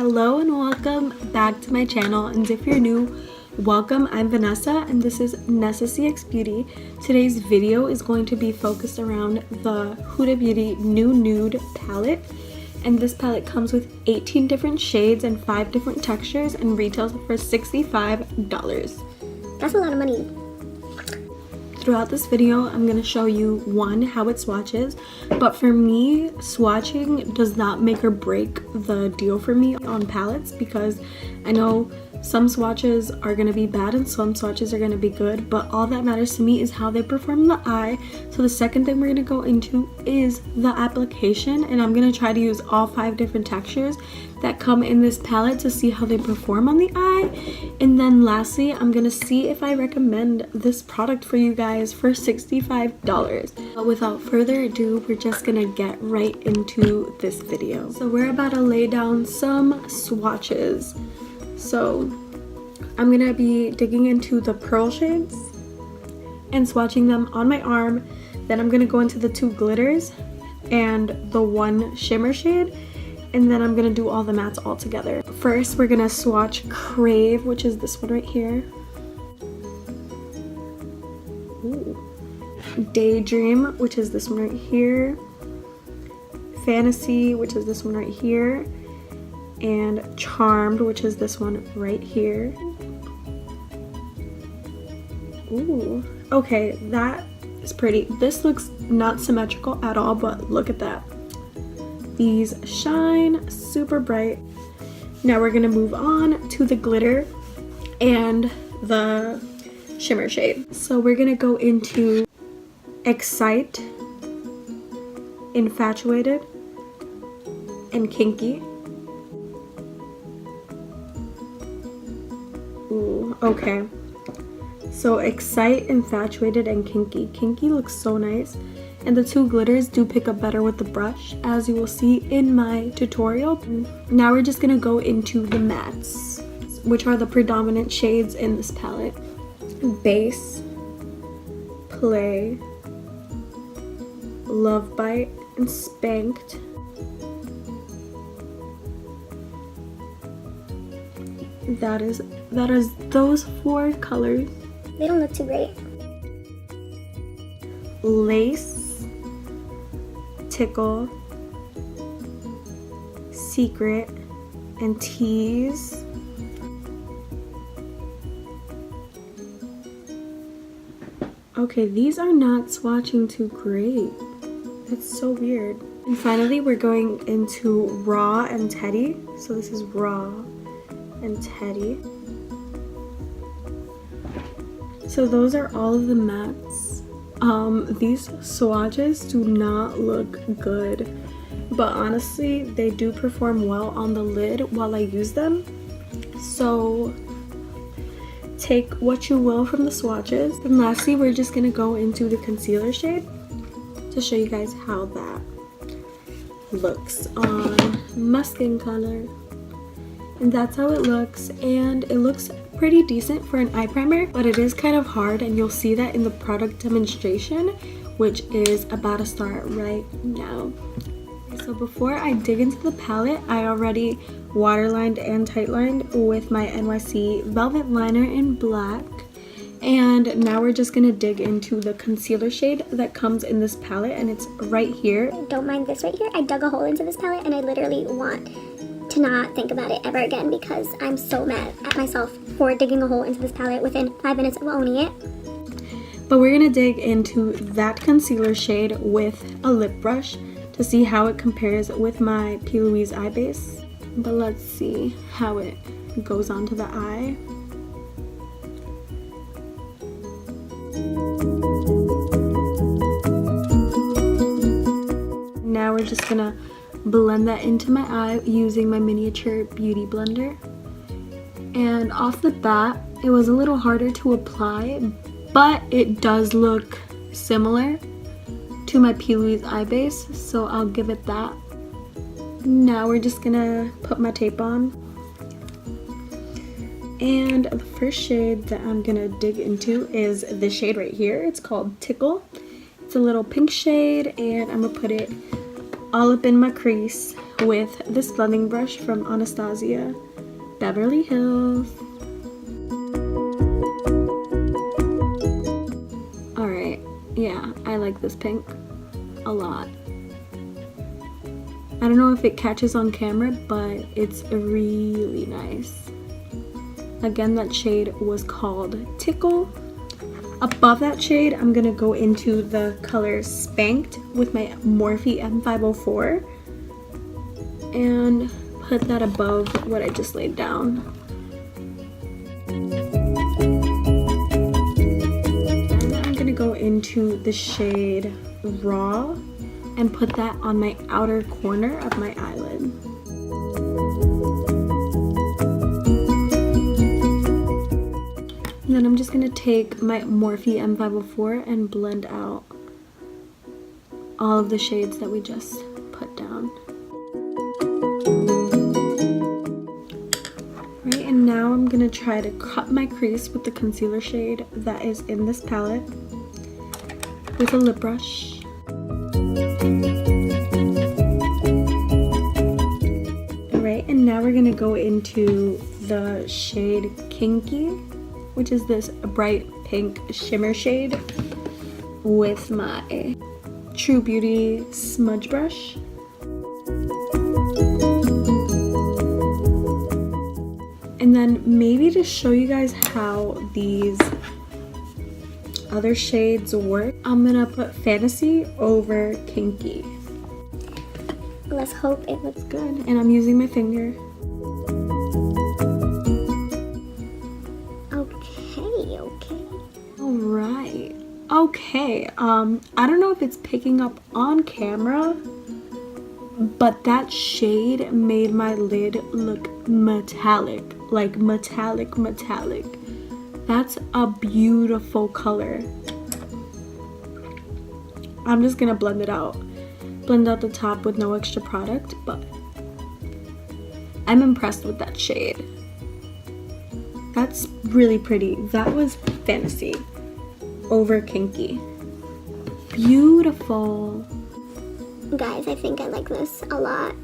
Hello and welcome back to my channel, and if you're new, welcome. I'm Vanessa and this is Nessa CX Beauty. Today's video is going to be focused around the Huda Beauty new Nude palette, and this palette comes with 18 different shades and 5 different textures and retails for $65. That's a lot of money. Throughout this video, I'm going to show you, one, how it swatches, but for me, swatching does not make or break the deal for me on palettes, because I know some swatches are going to be bad and some swatches are going to be good, but all that matters to me is how they perform in the eye. So the second thing we're going to go into is the application, and I'm going to try to use all 5 different textures that come in this palette to see how they perform on the eye. And then lastly, I'm going to see if I recommend this product for you guys for $65. But without further ado, we're just going to get right into this video. So we're about to lay down some swatches. So I'm gonna be digging into the pearl shades and swatching them on my arm. Then I'm gonna go into the 2 glitters and the 1 shimmer shade, and then I'm gonna do all the mattes all together. First, we're gonna swatch Crave, which is this one right here. Ooh. Daydream, which is this one right here. Fantasy, which is this one right here. And Charmed, which is this one right here. Ooh, okay, that is pretty. This looks not symmetrical at all, but look at that. These shine super bright. Now we're gonna move on to the glitter and the shimmer shade. So we're gonna go into Excite, Infatuated, and Kinky. Ooh, okay. So Excite, Infatuated, and Kinky. Kinky looks so nice. And the 2 glitters do pick up better with the brush, as you will see in my tutorial. Now we're just gonna go into the mattes, which are the predominant shades in this palette. Base, Play, Love Bite, and Spanked. That is those 4 colors. They don't look too great. Lace, Tickle, Secret, and Tease. Okay, these are not swatching too great. That's so weird. And finally, we're going into Raw and Teddy. So this is Raw and Teddy. So those are all of the mattes. These swatches do not look good, but honestly they do perform well on the lid while I use them. So take what you will from the swatches. And lastly, we're just gonna go into the concealer shade to show you guys how that looks on my skin color. And that's how it looks, and it looks pretty decent for an eye primer, but it is kind of hard, and you'll see that in the product demonstration, which is about to start right now. So before I dig into the palette, I already waterlined and tightlined with my NYC Velvet Liner in black. And now we're just gonna dig into the concealer shade that comes in this palette, and it's right here. Don't mind this right here. I dug a hole into this palette and I literally want to not think about it ever again, because I'm so mad at myself for digging a hole into this palette within 5 minutes of owning it. But we're gonna dig into that concealer shade with a lip brush to see how it compares with my P. Louise eye base. But let's see how it goes onto the eye. Now we're just gonna blend that into my eye using my miniature beauty blender. And off the bat, it was a little harder to apply, but it does look similar to my P. Louise eye base, so I'll give it that. Now we're just gonna put my tape on. And the first shade that I'm gonna dig into is this shade right here. It's called Tickle. It's a little pink shade, and I'm gonna put it all up in my crease with this blending brush from Anastasia Beverly Hills. Alright, yeah, I like this pink a lot. I don't know if it catches on camera, but it's really nice. Again, that shade was called Tickle. Above that shade, I'm gonna go into the color Spanked with my Morphe M504 and put that above what I just laid down. Then I'm gonna go into the shade Raw and put that on my outer corner of my eyelid. And then I'm just gonna take my Morphe M504 and blend out all of the shades that we just put down. Right, and now I'm gonna try to cut my crease with the concealer shade that is in this palette with a lip brush. Alright, and now we're gonna go into the shade Kinky, which is this bright pink shimmer shade, with my True Beauty smudge brush. And then maybe to show you guys how these other shades work, I'm gonna put Fantasy over Kinky. Let's hope it looks good. And I'm using my finger. Alright. Okay, I don't know if it's picking up on camera, but that shade made my lid look metallic. Like metallic. That's a beautiful color. I'm just gonna blend it out. Blend out the top with no extra product, but I'm impressed with that shade. That's really pretty. That was Fantasy over Kinky. Beautiful. Guys, I think I like this a lot.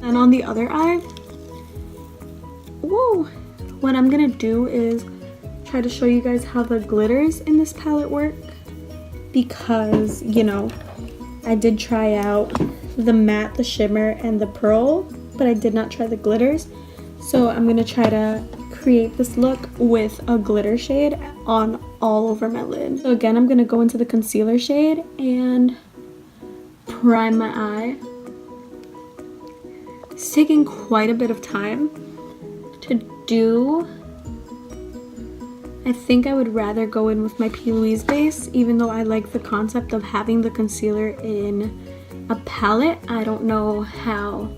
And on the other eye, whoa, what I'm gonna do is try to show you guys how the glitters in this palette work, because, you know, I did try out the matte, the shimmer, and the pearl, but I did not try the glitters. So I'm gonna try to create this look with a glitter shade on all over my lid. So again, I'm gonna go into the concealer shade and prime my eye. It's taking quite a bit of time to do. I think I would rather go in with my P. Louise base, even though I like the concept of having the concealer in a palette. I don't know how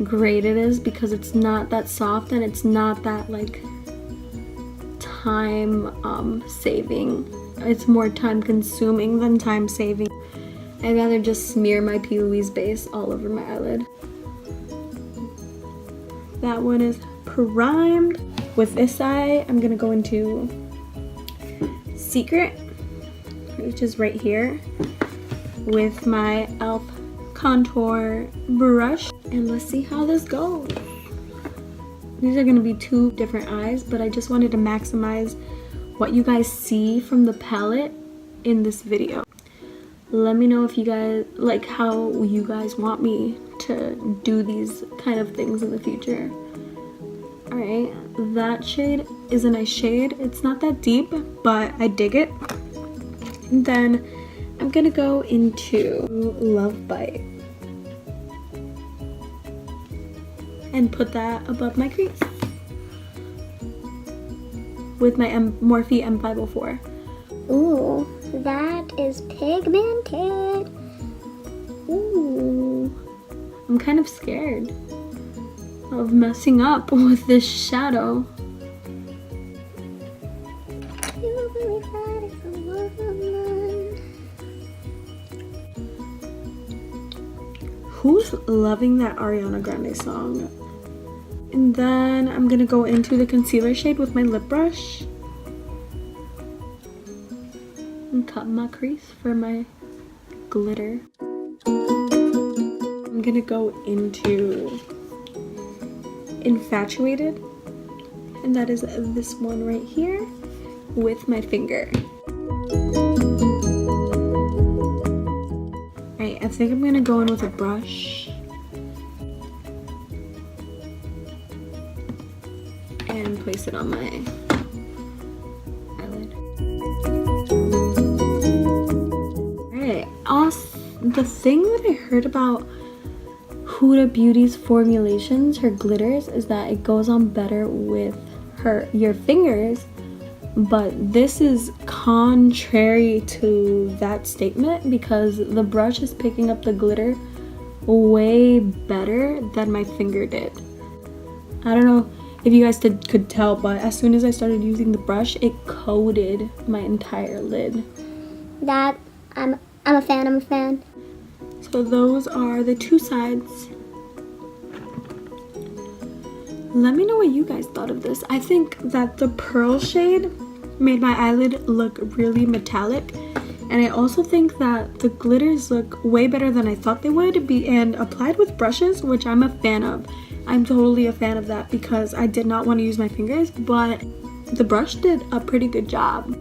great it is because it's not that soft and it's not that like time saving. It's more time consuming than time saving. I'd rather just smear my P. Louise base all over my eyelid. That one is primed. With this eye, I'm gonna go into Secret, which is right here, with my e.l.f. contour brush, and let's see how this goes. These are gonna be two different eyes, but I just wanted to maximize what you guys see from the palette in this video. Let me know if you guys like how you guys want me to do these kind of things in the future. Alright, that shade is a nice shade. It's not that deep, but I dig it. And then I'm gonna go into Love Bite and put that above my crease with my Morphe M504. Ooh, that is pigmented. Ooh, I'm kind of scared of messing up with this shadow. Who's loving that Ariana Grande song? And then I'm gonna go into the concealer shade with my lip brush and cut my crease for my glitter. I'm gonna go into Infatuated, and that is this one right here with my finger. Alright, I think I'm gonna go in with a brush and place it on my eyelid. Alright, the thing that I heard about Huda Beauty's formulations, her glitters, is that it goes on better with your fingers, but this is contrary to that statement because the brush is picking up the glitter way better than my finger did. I don't know if you guys could tell, but as soon as I started using the brush, it coated my entire lid. That, I'm a fan. So those are the two sides. Let me know what you guys thought of this. I think that the pearl shade made my eyelid look really metallic, and I also think that the glitters look way better than I thought they would be, and applied with brushes, which I'm a fan of. I'm totally a fan of that because I did not want to use my fingers, but the brush did a pretty good job.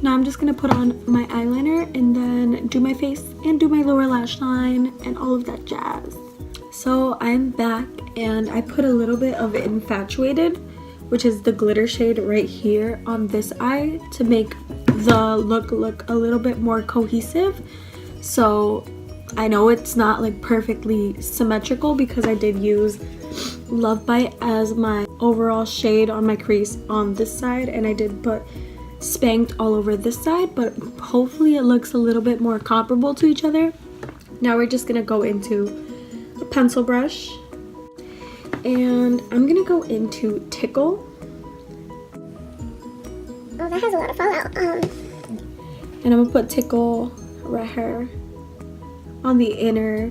Now I'm just gonna put on my eyeliner and then do my face and do my lower lash line and all of that jazz. So I'm back and I put a little bit of Infatuated, which is the glitter shade right here, on this eye to make the look a little bit more cohesive. So I know it's not like perfectly symmetrical because I did use Love Bite as my overall shade on my crease on this side, and I did put Spanked all over this side, but hopefully it looks a little bit more comparable to each other. Now we're just gonna go into a pencil brush, and I'm gonna go into Tickle. Oh, that has a lot of fallout. And I'm gonna put Tickle right here on the inner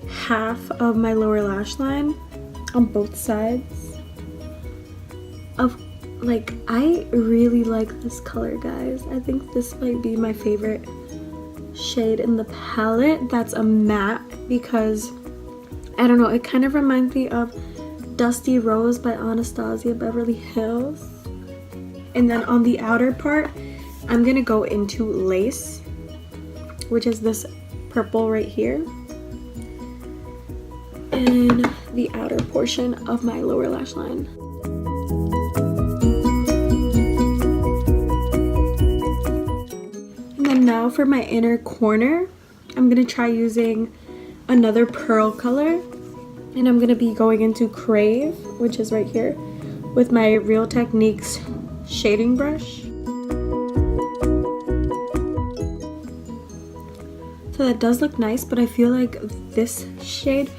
half of my lower lash line on both sides of, like, I really like this color, guys. I think this might be my favorite shade in the palette that's a matte, because I don't know, it kind of reminds me of Dusty Rose by Anastasia Beverly Hills. And then on the outer part, I'm gonna go into Lace, which is this purple right here, in the outer portion of my lower lash line. And then now for my inner corner, I'm gonna try using another pearl color, and I'm gonna be going into Crave, which is right here, with my Real Techniques shading brush. So that does look nice, but I feel like this shade,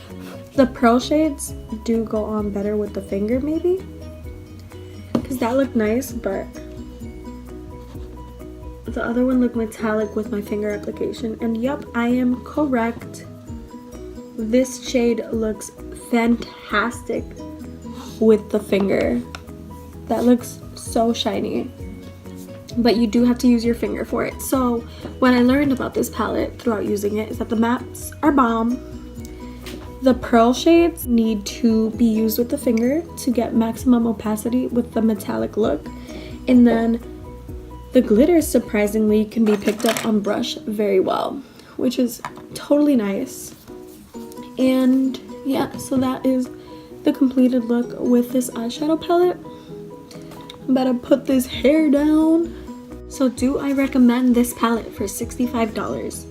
the pearl shades, do go on better with the finger maybe, because that looked nice, but the other one looked metallic with my finger application. And yep, I am correct. This shade looks fantastic with the finger. That looks so shiny, but you do have to use your finger for it. So what I learned about this palette throughout using it is that the mattes are bomb. The pearl shades need to be used with the finger to get maximum opacity with the metallic look, and then the glitters surprisingly can be picked up on brush very well, which is totally nice. And yeah, so that is the completed look with this eyeshadow palette. I'm about to put this hair down. So do I recommend this palette for $65?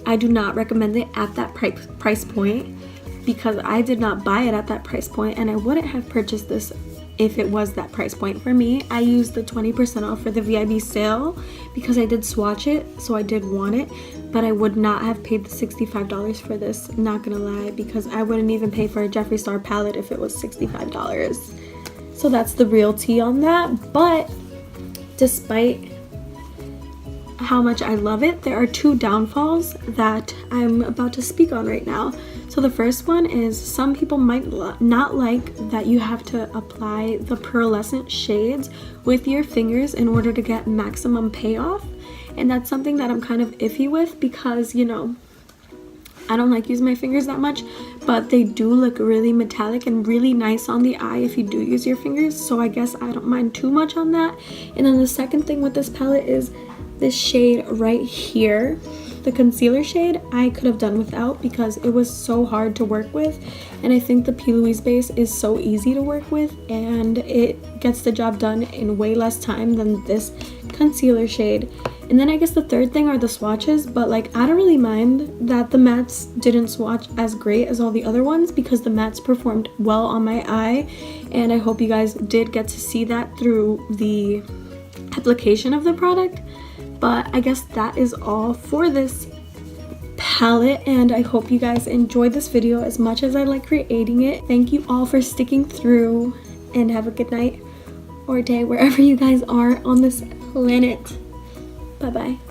I do not recommend it at that price point, because I did not buy it at that price point, and I wouldn't have purchased this if it was that price point. For me, I used the 20% off for the VIB sale because I did swatch it, so I did want it, but I would not have paid the $65 for this, not gonna lie, because I wouldn't even pay for a Jeffree Star palette if it was $65. So that's the real tea on that. But despite how much I love it, there are two downfalls that I'm about to speak on right now. So the first one is, some people might not like that you have to apply the pearlescent shades with your fingers in order to get maximum payoff. And that's something that I'm kind of iffy with, because, you know, I don't like using my fingers that much, but they do look really metallic and really nice on the eye if you do use your fingers, so I guess I don't mind too much on that. And then the second thing with this palette is this shade right here. The concealer shade I could have done without because it was so hard to work with, and I think the P. Louise base is so easy to work with and it gets the job done in way less time than this concealer shade. And then I guess the third thing are the swatches, but like I don't really mind that the mattes didn't swatch as great as all the other ones because the mattes performed well on my eye, and I hope you guys did get to see that through the application of the product. But I guess that is all for this palette, and I hope you guys enjoyed this video as much as I like creating it. Thank you all for sticking through, and have a good night or day wherever you guys are on this planet. Bye bye.